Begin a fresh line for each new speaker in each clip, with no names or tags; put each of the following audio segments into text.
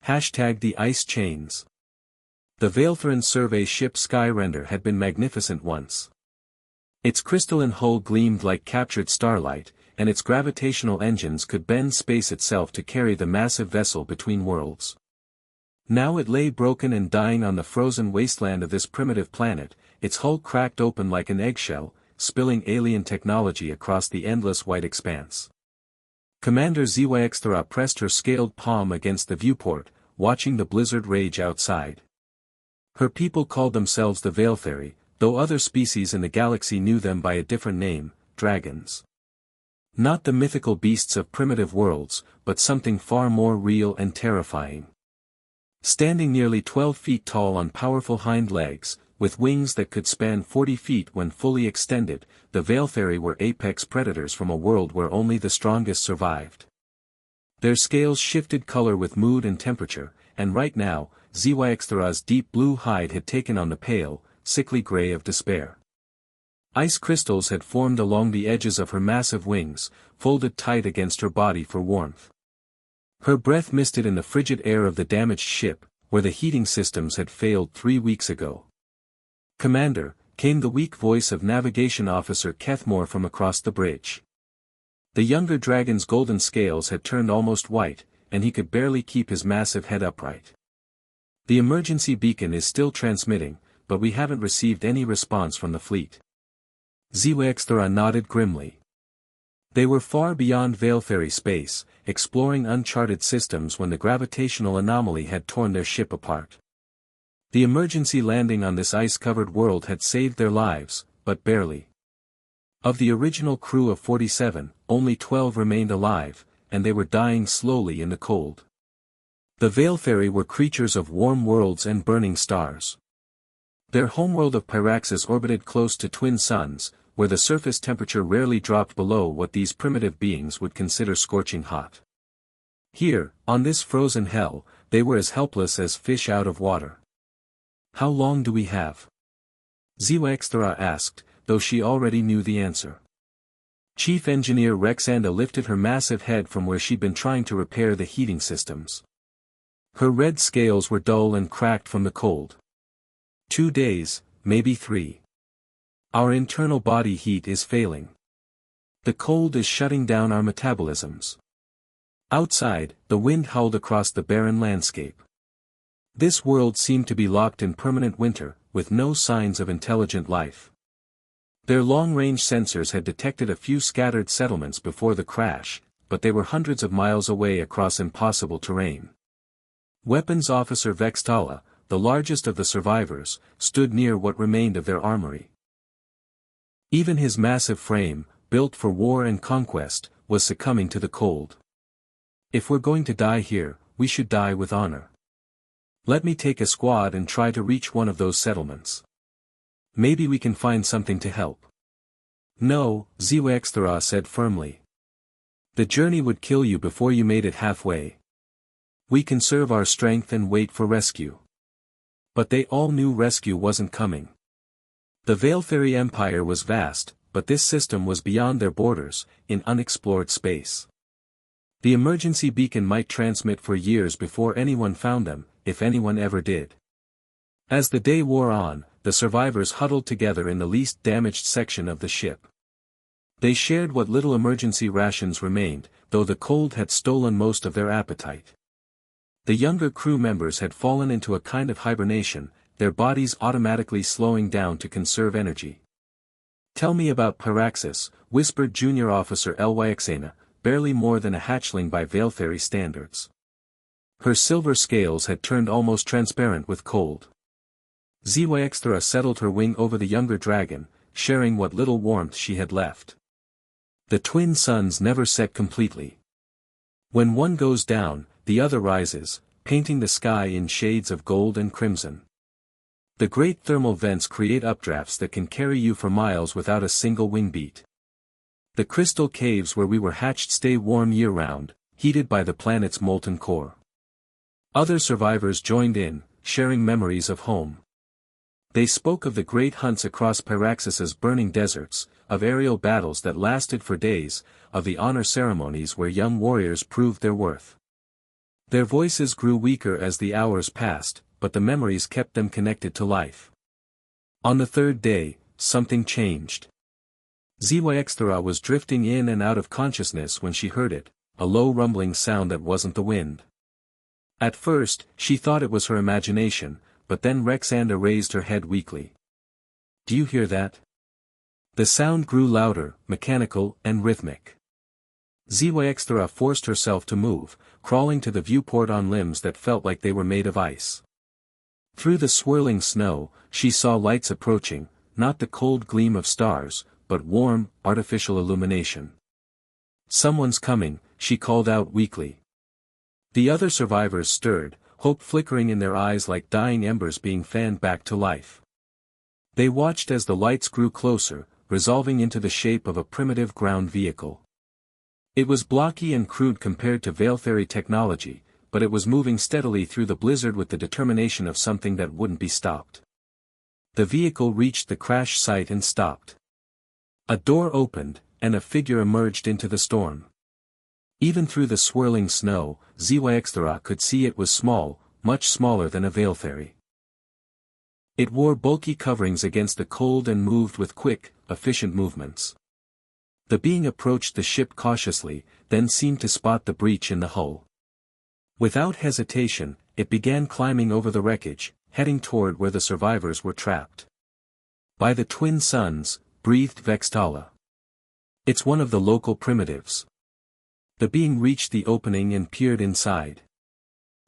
The ice chains. The Valetheran survey ship Skyrender had been magnificent once. Its crystalline hull gleamed like captured starlight, and its gravitational engines could bend space itself to carry the massive vessel between worlds. Now it lay broken and dying on the frozen wasteland of this primitive planet, its hull cracked open like an eggshell, spilling alien technology across the endless white expanse. Commander Zyxthra pressed her scaled palm against the viewport, watching the blizzard rage outside. Her people called themselves the Valetheran, though other species in the galaxy knew them by a different name, dragons. Not the mythical beasts of primitive worlds, but something far more real and terrifying. Standing nearly 12 feet tall on powerful hind legs, with wings that could span 40 feet when fully extended, the Valetheran were apex predators from a world where only the strongest survived. Their scales shifted color with mood and temperature, and right now, Zyxthra's deep blue hide had taken on the pale, sickly gray of despair. Ice crystals had formed along the edges of her massive wings, folded tight against her body for warmth. Her breath misted in the frigid air of the damaged ship, where the heating systems had failed 3 weeks ago. "Commander," came the weak voice of Navigation Officer Kethmore from across the bridge. The younger dragon's golden scales had turned almost white, and he could barely keep his massive head upright. "The emergency beacon is still transmitting, but we haven't received any response from the fleet." Zyxthra nodded grimly. They were far beyond Valetheran space, exploring uncharted systems when the gravitational anomaly had torn their ship apart. The emergency landing on this ice-covered world had saved their lives, but barely. Of the original crew of 47, only 12 remained alive, and they were dying slowly in the cold. The Valetheran were creatures of warm worlds and burning stars. Their homeworld of Pyraxis orbited close to twin suns, where the surface temperature rarely dropped below what these primitive beings would consider scorching hot. Here, on this frozen hell, they were as helpless as fish out of water. "How long do we have?" Zyxthra asked, though she already knew the answer. Chief Engineer Rexanda lifted her massive head from where she'd been trying to repair the heating systems. Her red scales were dull and cracked from the cold. 2 days, maybe 3. Our internal body heat is failing. The cold is shutting down our metabolisms. Outside, the wind howled across the barren landscape. This world seemed to be locked in permanent winter, with no signs of intelligent life. Their long-range sensors had detected a few scattered settlements before the crash, but they were hundreds of miles away across impossible terrain. Weapons Officer Vextala, the largest of the survivors, stood near what remained of their armory. Even his massive frame, built for war and conquest, was succumbing to the cold. "If we're going to die here, we should die with honor. Let me take a squad and try to reach one of those settlements. Maybe we can find something to help." "No," Zyxthra said firmly. "The journey would kill you before you made it halfway. We conserve our strength and wait for rescue." But they all knew rescue wasn't coming. The Valetheran Empire was vast, but this system was beyond their borders, in unexplored space. The emergency beacon might transmit for years before anyone found them, if anyone ever did. As the day wore on, the survivors huddled together in the least damaged section of the ship. They shared what little emergency rations remained, though the cold had stolen most of their appetite. The younger crew members had fallen into a kind of hibernation, their bodies automatically slowing down to conserve energy. "Tell me about Pyraxis," whispered Junior Officer Lyxana, barely more than a hatchling by Valetheran standards. Her silver scales had turned almost transparent with cold. Zyxthra settled her wing over the younger dragon, sharing what little warmth she had left. "The twin suns never set completely. When one goes down, the other rises, painting the sky in shades of gold and crimson. The great thermal vents create updrafts that can carry you for miles without a single wing beat. The crystal caves where we were hatched stay warm year-round, heated by the planet's molten core." Other survivors joined in, sharing memories of home. They spoke of the great hunts across Pyraxis's burning deserts, of aerial battles that lasted for days, of the honor ceremonies where young warriors proved their worth. Their voices grew weaker as the hours passed, but the memories kept them connected to life. On the third day, something changed. Zyxthera was drifting in and out of consciousness when she heard it, a low rumbling sound that wasn't the wind. At first, she thought it was her imagination, but then Rexanda raised her head weakly. "Do you hear that?" The sound grew louder, mechanical, and rhythmic. Zyxthera forced herself to move, crawling to the viewport on limbs that felt like they were made of ice. Through the swirling snow, she saw lights approaching, not the cold gleam of stars, but warm, artificial illumination. "Someone's coming," she called out weakly. The other survivors stirred, hope flickering in their eyes like dying embers being fanned back to life. They watched as the lights grew closer, resolving into the shape of a primitive ground vehicle. It was blocky and crude compared to Veiltheri technology, but it was moving steadily through the blizzard with the determination of something that wouldn't be stopped. The vehicle reached the crash site and stopped. A door opened, and a figure emerged into the storm. Even through the swirling snow, Zyxthera could see it was small, much smaller than a Veiltheri. It wore bulky coverings against the cold and moved with quick, efficient movements. The being approached the ship cautiously, then seemed to spot the breach in the hull. Without hesitation, it began climbing over the wreckage, heading toward where the survivors were trapped. "By the twin suns," breathed Vextala. "It's one of the local primitives." The being reached the opening and peered inside.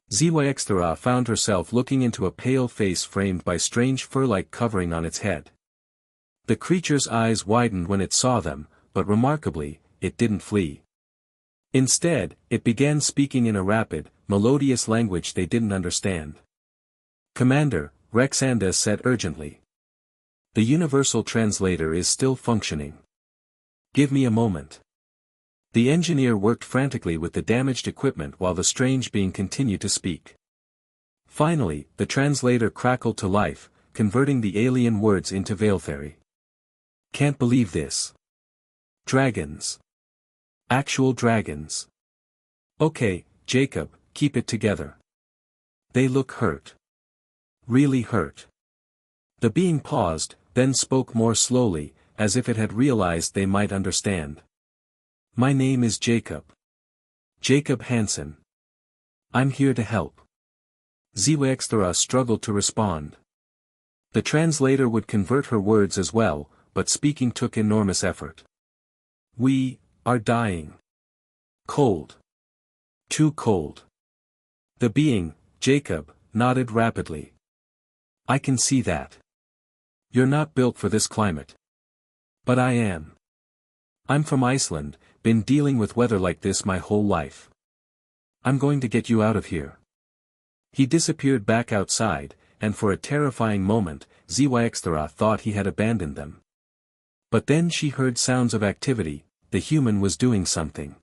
Zyxthera found herself looking into a pale face framed by strange fur-like covering on its head. The creature's eyes widened when it saw them, but remarkably, it didn't flee. Instead, it began speaking in a rapid, melodious language they didn't understand. "Commander," Rexanda said urgently. "The universal translator is still functioning. Give me a moment." The engineer worked frantically with the damaged equipment while the strange being continued to speak. Finally, the translator crackled to life, converting the alien words into Veiltheri. "Can't believe this. Dragons. Actual dragons. Okay, Jacob, keep it together. They look hurt. Really hurt." The being paused, then spoke more slowly, as if it had realized they might understand. "My name is Jacob. Jacob Hansen. I'm here to help." Zyxthera struggled to respond. The translator would convert her words as well, but speaking took enormous effort. "We are dying. Cold. Too cold." The being, Jacob, nodded rapidly. "I can see that. You're not built for this climate. But I am. I'm from Iceland, been dealing with weather like this my whole life. I'm going to get you out of here." He disappeared back outside, and for a terrifying moment, Zyxthera thought he had abandoned them. But then she heard sounds of activity. The human was doing something.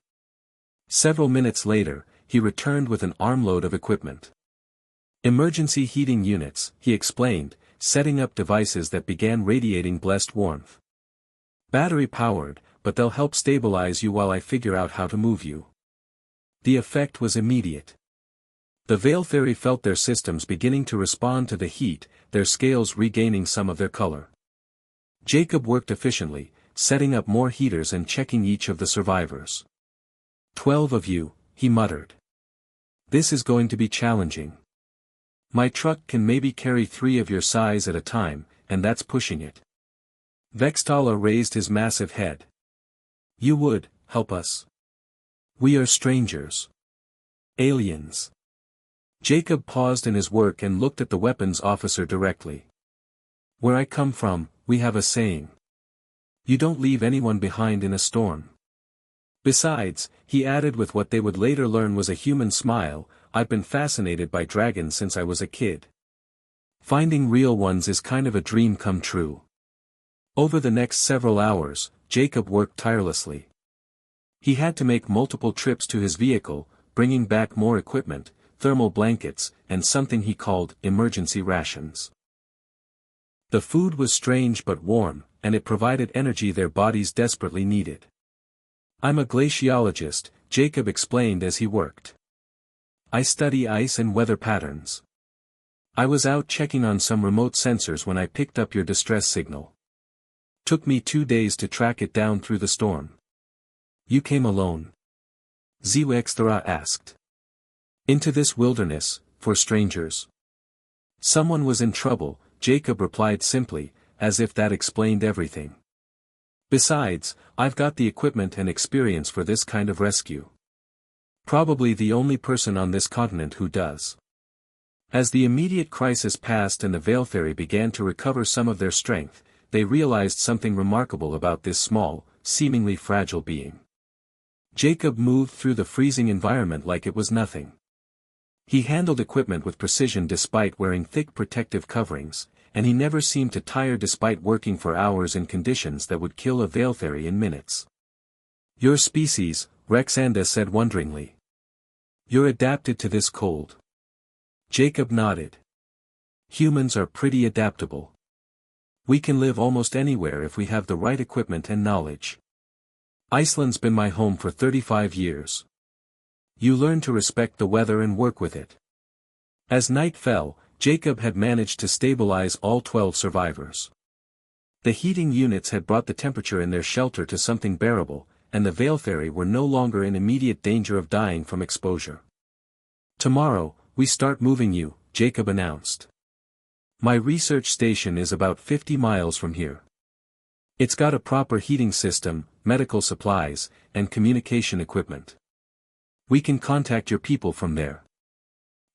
Several minutes later, he returned with an armload of equipment. "Emergency heating units," he explained, setting up devices that began radiating blessed warmth. "Battery-powered, but they'll help stabilize you while I figure out how to move you." The effect was immediate. The Veiltheri felt their systems beginning to respond to the heat, their scales regaining some of their color. Jacob worked efficiently, setting up more heaters and checking each of the survivors. 12 of you," he muttered. "This is going to be challenging. My truck can maybe carry 3 of your size at a time, and that's pushing it." Vextala raised his massive head. "You would help us? We are strangers. Aliens." Jacob paused in his work and looked at the weapons officer directly. "Where I come from, we have a saying. You don't leave anyone behind in a storm. Besides," he added with what they would later learn was a human smile, "I've been fascinated by dragons since I was a kid. Finding real ones is kind of a dream come true." Over the next several hours, Jacob worked tirelessly. He had to make multiple trips to his vehicle, bringing back more equipment, thermal blankets, and something he called emergency rations. The food was strange but warm, and it provided energy their bodies desperately needed. "I'm a glaciologist," Jacob explained as he worked. I study ice and weather patterns. I was out checking on some remote sensors when I picked up your distress signal. Took me 2 days to track it down through the storm. You came alone? Ziwexthara asked. Into this wilderness, for strangers. Someone was in trouble, Jacob replied simply, as if that explained everything. Besides, I've got the equipment and experience for this kind of rescue. Probably the only person on this continent who does. As the immediate crisis passed and the Veilfairy began to recover some of their strength, they realized something remarkable about this small, seemingly fragile being. Jacob moved through the freezing environment like it was nothing. He handled equipment with precision despite wearing thick protective coverings, and he never seemed to tire despite working for hours in conditions that would kill a Veilfairy in minutes. Your species, Rexanda said wonderingly. You're adapted to this cold. Jacob nodded. Humans are pretty adaptable. We can live almost anywhere if we have the right equipment and knowledge. Iceland's been my home for 35 years. You learn to respect the weather and work with it. As night fell, Jacob had managed to stabilize all 12 survivors. The heating units had brought the temperature in their shelter to something bearable, and the Veilfairy were no longer in immediate danger of dying from exposure. Tomorrow, we start moving you, Jacob announced. My research station is about 50 miles from here. It's got a proper heating system, medical supplies, and communication equipment. We can contact your people from there.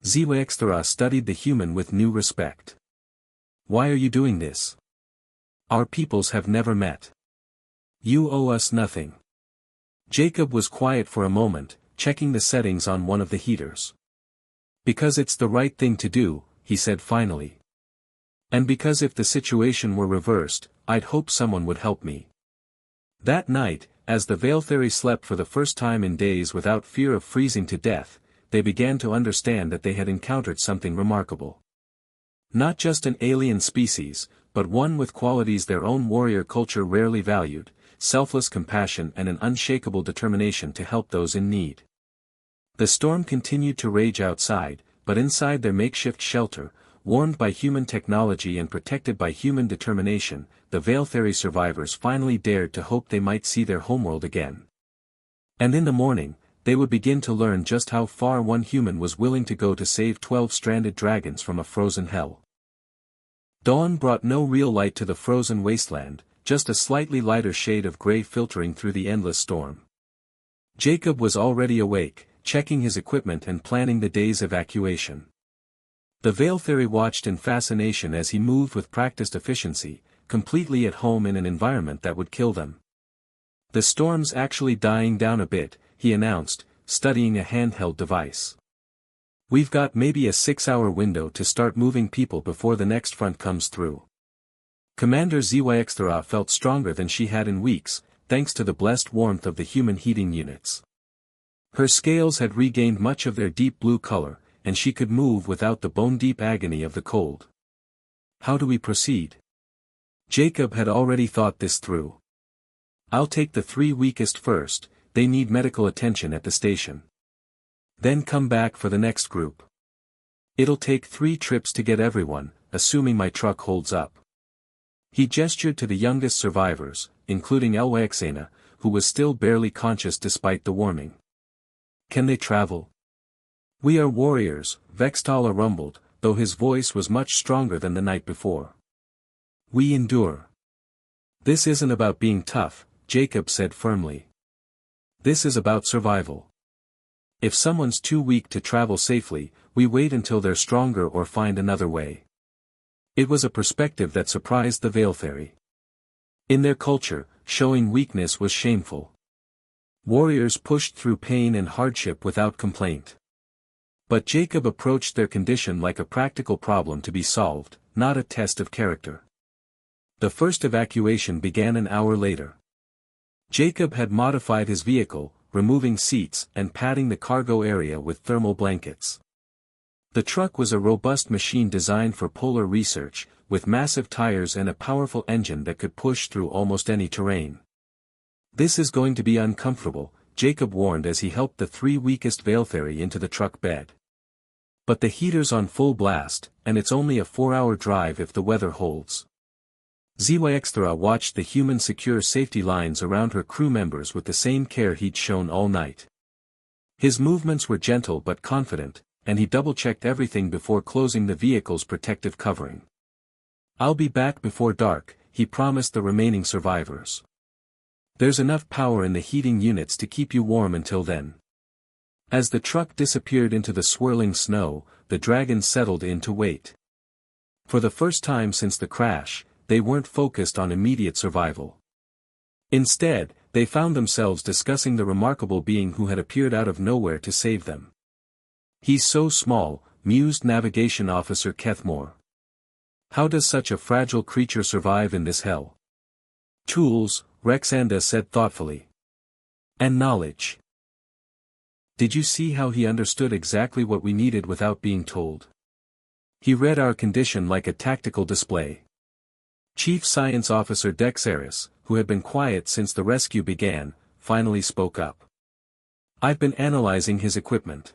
Ziwexthara studied the human with new respect. Why are you doing this? Our peoples have never met. You owe us nothing. Jacob was quiet for a moment, checking the settings on one of the heaters. Because it's the right thing to do, he said finally. And because if the situation were reversed, I'd hope someone would help me. That night, as the Veilfairy slept for the first time in days without fear of freezing to death, they began to understand that they had encountered something remarkable. Not just an alien species, but one with qualities their own warrior culture rarely valued, selfless compassion and an unshakable determination to help those in need. The storm continued to rage outside, but inside their makeshift shelter, warmed by human technology and protected by human determination, the Veilfairy survivors finally dared to hope they might see their homeworld again. And in the morning, they would begin to learn just how far one human was willing to go to save 12 stranded dragons from a frozen hell. Dawn brought no real light to the frozen wasteland, just a slightly lighter shade of gray filtering through the endless storm. Jacob was already awake, checking his equipment and planning the day's evacuation. The Veilfairy watched in fascination as he moved with practiced efficiency, completely at home in an environment that would kill them. The storm's actually dying down a bit, he announced, studying a handheld device. We've got maybe a 6-hour window to start moving people before the next front comes through. Commander Ziwexthara felt stronger than she had in weeks, thanks to the blessed warmth of the human heating units. Her scales had regained much of their deep blue color, and she could move without the bone-deep agony of the cold. How do we proceed? Jacob had already thought this through. I'll take the 3 weakest first, they need medical attention at the station. Then come back for the next group. It'll take 3 trips to get everyone, assuming my truck holds up. He gestured to the youngest survivors, including Elwaxena, who was still barely conscious despite the warming. Can they travel? We are warriors, Vextala rumbled, though his voice was much stronger than the night before. We endure. This isn't about being tough, Jacob said firmly. This is about survival. If someone's too weak to travel safely, we wait until they're stronger or find another way. It was a perspective that surprised the Veilfairy. In their culture, showing weakness was shameful. Warriors pushed through pain and hardship without complaint. But Jacob approached their condition like a practical problem to be solved, not a test of character. The first evacuation began an hour later. Jacob had modified his vehicle, removing seats and padding the cargo area with thermal blankets. The truck was a robust machine designed for polar research, with massive tires and a powerful engine that could push through almost any terrain. This is going to be uncomfortable, Jacob warned as he helped the 3 weakest Veilfairy into the truck bed. But the heater's on full blast, and it's only a 4-hour drive if the weather holds. Xyxthra watched the human secure safety lines around her crew members with the same care he'd shown all night. His movements were gentle but confident, and he double-checked everything before closing the vehicle's protective covering. "I'll be back before dark," he promised the remaining survivors. "There's enough power in the heating units to keep you warm until then." As the truck disappeared into the swirling snow, the dragons settled in to wait. For the first time since the crash, they weren't focused on immediate survival. Instead, they found themselves discussing the remarkable being who had appeared out of nowhere to save them. "He's so small," mused Navigation Officer Kethmore. "How does such a fragile creature survive in this hell?" "Tools," Rexanda said thoughtfully. "And knowledge." "Did you see how he understood exactly what we needed without being told? He read our condition like a tactical display." Chief Science Officer Dexeris, who had been quiet since the rescue began, finally spoke up. "I've been analyzing his equipment.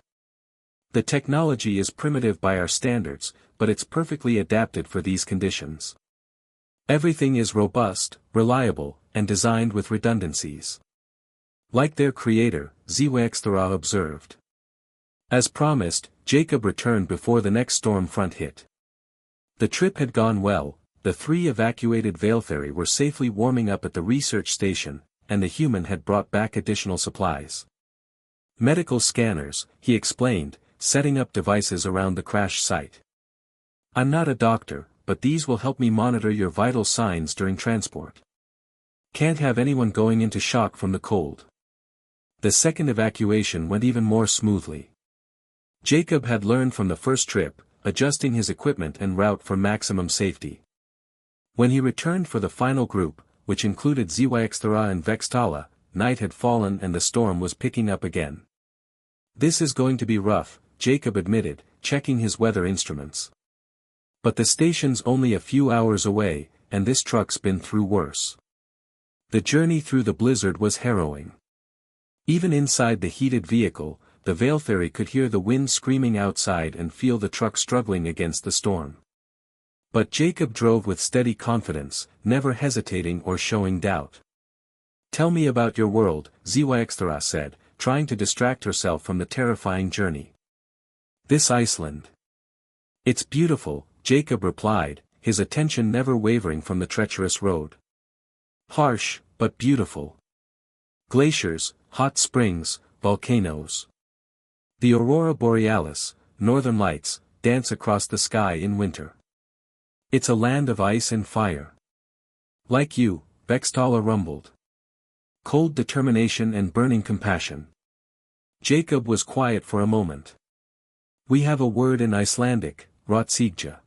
The technology is primitive by our standards, but it's perfectly adapted for these conditions. Everything is robust, reliable, and designed with redundancies. Like their creator," Xyxthra observed. As promised, Jacob returned before the next storm front hit. The trip had gone well. The 3 evacuated Veiltheri were safely warming up at the research station, and the human had brought back additional supplies. "Medical scanners," he explained, setting up devices around the crash site. "I'm not a doctor, but these will help me monitor your vital signs during transport. Can't have anyone going into shock from the cold." The second evacuation went even more smoothly. Jacob had learned from the first trip, adjusting his equipment and route for maximum safety. When he returned for the final group, which included Xyxthra and Vextala, night had fallen and the storm was picking up again. "This is going to be rough," Jacob admitted, checking his weather instruments. "But the station's only a few hours away, and this truck's been through worse." The journey through the blizzard was harrowing. Even inside the heated vehicle, the Veiltheri could hear the wind screaming outside and feel the truck struggling against the storm. But Jacob drove with steady confidence, never hesitating or showing doubt. "Tell me about your world," Xyxthra said, trying to distract herself from the terrifying journey. "This Iceland." "It's beautiful," Jacob replied, his attention never wavering from the treacherous road. "Harsh, but beautiful. Glaciers, hot springs, volcanoes. The aurora borealis, northern lights, dance across the sky in winter. It's a land of ice and fire." "Like you," Vextala rumbled. "Cold determination and burning compassion." Jacob was quiet for a moment. "We have a word in Icelandic, Rotsigja.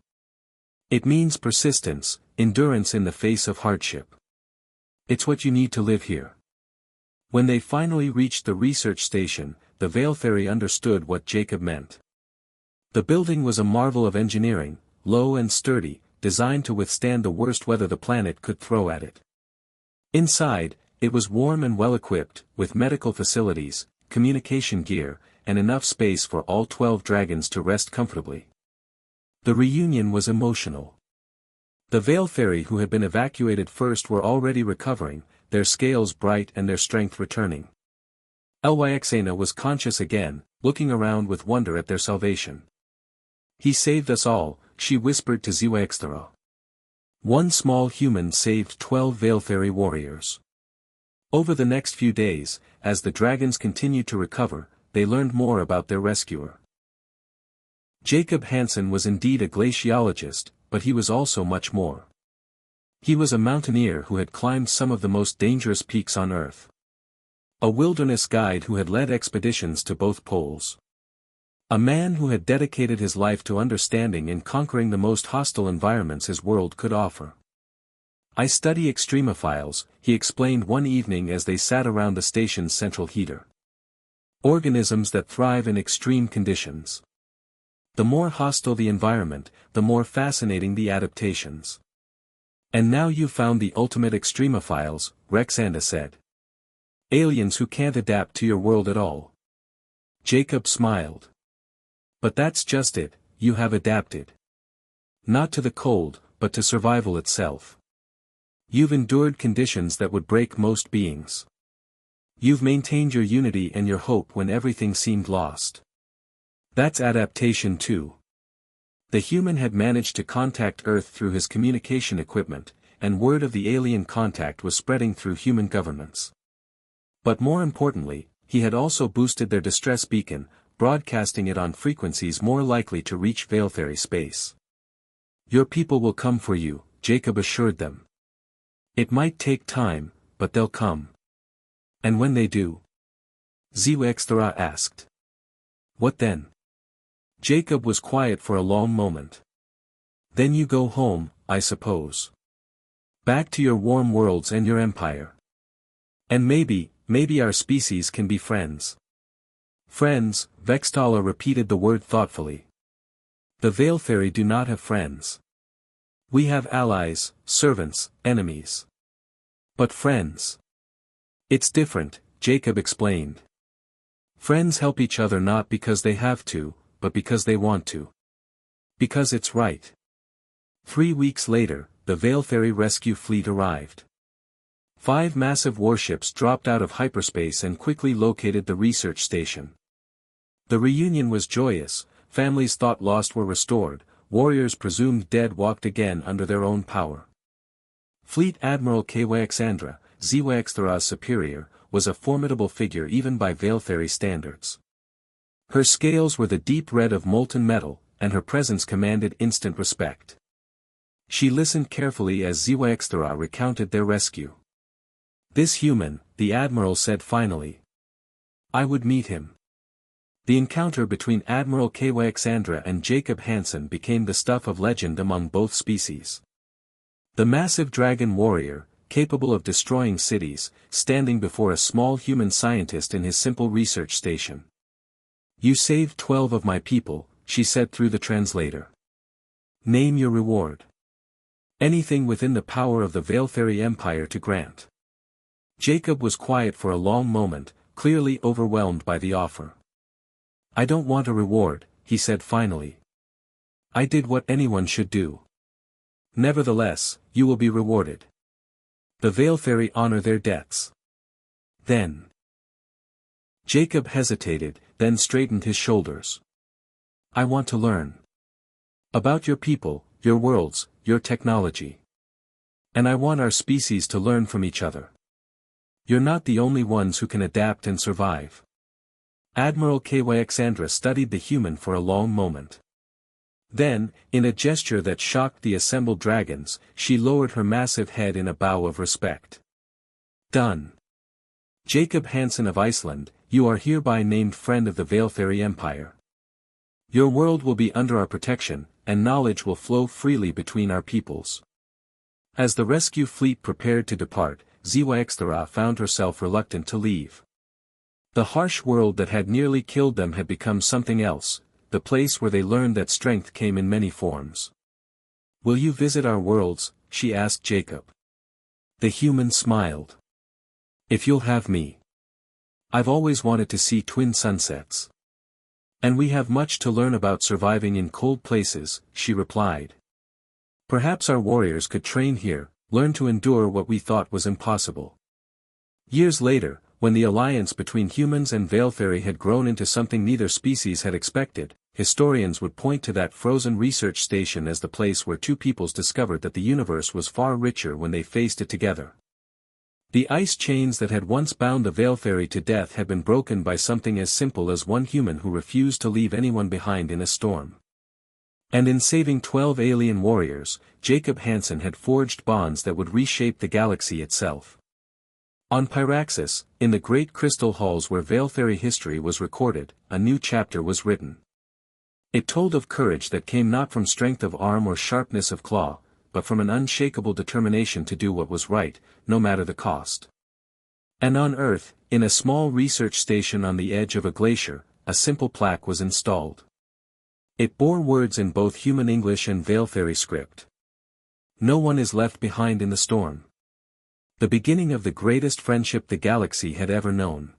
It means persistence, endurance in the face of hardship. It's what you need to live here." When they finally reached the research station, the Veiltheri understood what Jacob meant. The building was a marvel of engineering, low and sturdy, designed to withstand the worst weather the planet could throw at it. Inside, it was warm and well-equipped, with medical facilities, communication gear, and enough space for all 12 dragons to rest comfortably. The reunion was emotional. The Veiltheri who had been evacuated first were already recovering, their scales bright and their strength returning. Lyxana was conscious again, looking around with wonder at their salvation. "He saved us all," she whispered to Xyxthra. One small human saved 12 Veiltheri warriors. Over the next few days, as the dragons continued to recover, they learned more about their rescuer. Jacob Hansen was indeed a glaciologist, but he was also much more. He was a mountaineer who had climbed some of the most dangerous peaks on Earth. A wilderness guide who had led expeditions to both poles. A man who had dedicated his life to understanding and conquering the most hostile environments his world could offer. "I study extremophiles," he explained one evening as they sat around the station's central heater. "Organisms that thrive in extreme conditions. The more hostile the environment, the more fascinating the adaptations." "And now you've found the ultimate extremophiles," Rexanda said. "Aliens who can't adapt to your world at all." Jacob smiled. But that's just it, you have adapted. Not to the cold, but to survival itself. You've endured conditions that would break most beings. You've maintained your unity and your hope when everything seemed lost. That's adaptation too. The human had managed to contact Earth through his communication equipment, and word of the alien contact was spreading through human governments. But more importantly, he had also boosted their distress beacon, broadcasting it on frequencies more likely to reach Veilfairy space. Your people will come for you, Jacob assured them. It might take time, but they'll come. And when they do? Ziwexthara asked. What then? Jacob was quiet for a long moment. Then you go home, I suppose. Back to your warm worlds and your empire. And maybe our species can be friends. Friends, Vextala repeated the word thoughtfully. The Veilfairy do not have friends. We have allies, servants, enemies. But friends. It's different, Jacob explained. Friends help each other not because they have to, but because they want to. Because it's right. 3 weeks later, the Veilfairy rescue fleet arrived. 5 massive warships dropped out of hyperspace and quickly located the research station. The reunion was joyous, families thought lost were restored, warriors presumed dead walked again under their own power. Fleet Admiral Kwyxandra, Ziwexthara's superior, was a formidable figure even by Veilfairy standards. Her scales were the deep red of molten metal, and her presence commanded instant respect. She listened carefully as Ziwexthara recounted their rescue. This human, the Admiral said finally. I would meet him. The encounter between Admiral Kwyxandra and Jacob Hansen became the stuff of legend among both species. The massive dragon warrior, capable of destroying cities, standing before a small human scientist in his simple research station. You saved 12 of my people, she said through the translator. Name your reward. Anything within the power of the Veilfairy Empire to grant. Jacob was quiet for a long moment, clearly overwhelmed by the offer. I don't want a reward, he said finally. I did what anyone should do. Nevertheless, you will be rewarded. The Veilfairy honor their debts. Then. Jacob hesitated, then straightened his shoulders. I want to learn. About your people, your worlds, your technology. And I want our species to learn from each other. You're not the only ones who can adapt and survive. Admiral Kwyxandra studied the human for a long moment. Then, in a gesture that shocked the assembled dragons, she lowered her massive head in a bow of respect. Done. Jacob Hansen of Iceland, you are hereby named friend of the Veilfairy Empire. Your world will be under our protection, and knowledge will flow freely between our peoples. As the rescue fleet prepared to depart, Ziwexthara found herself reluctant to leave. The harsh world that had nearly killed them had become something else, the place where they learned that strength came in many forms. Will you visit our worlds? She asked Jacob. The human smiled. If you'll have me. I've always wanted to see twin sunsets. And we have much to learn about surviving in cold places, she replied. Perhaps our warriors could train here, learn to endure what we thought was impossible. Years later, when the alliance between humans and Veilfairy had grown into something neither species had expected, historians would point to that frozen research station as the place where two peoples discovered that the universe was far richer when they faced it together. The ice chains that had once bound the Veilfairy to death had been broken by something as simple as one human who refused to leave anyone behind in a storm. And in saving 12 alien warriors, Jacob Hansen had forged bonds that would reshape the galaxy itself. On Pyraxis, in the great crystal halls where Veilfairy history was recorded, a new chapter was written. It told of courage that came not from strength of arm or sharpness of claw, but from an unshakable determination to do what was right, no matter the cost. And on Earth, in a small research station on the edge of a glacier, a simple plaque was installed. It bore words in both human English and Veilfairy script. No one is left behind in the storm. The beginning of the greatest friendship the galaxy had ever known.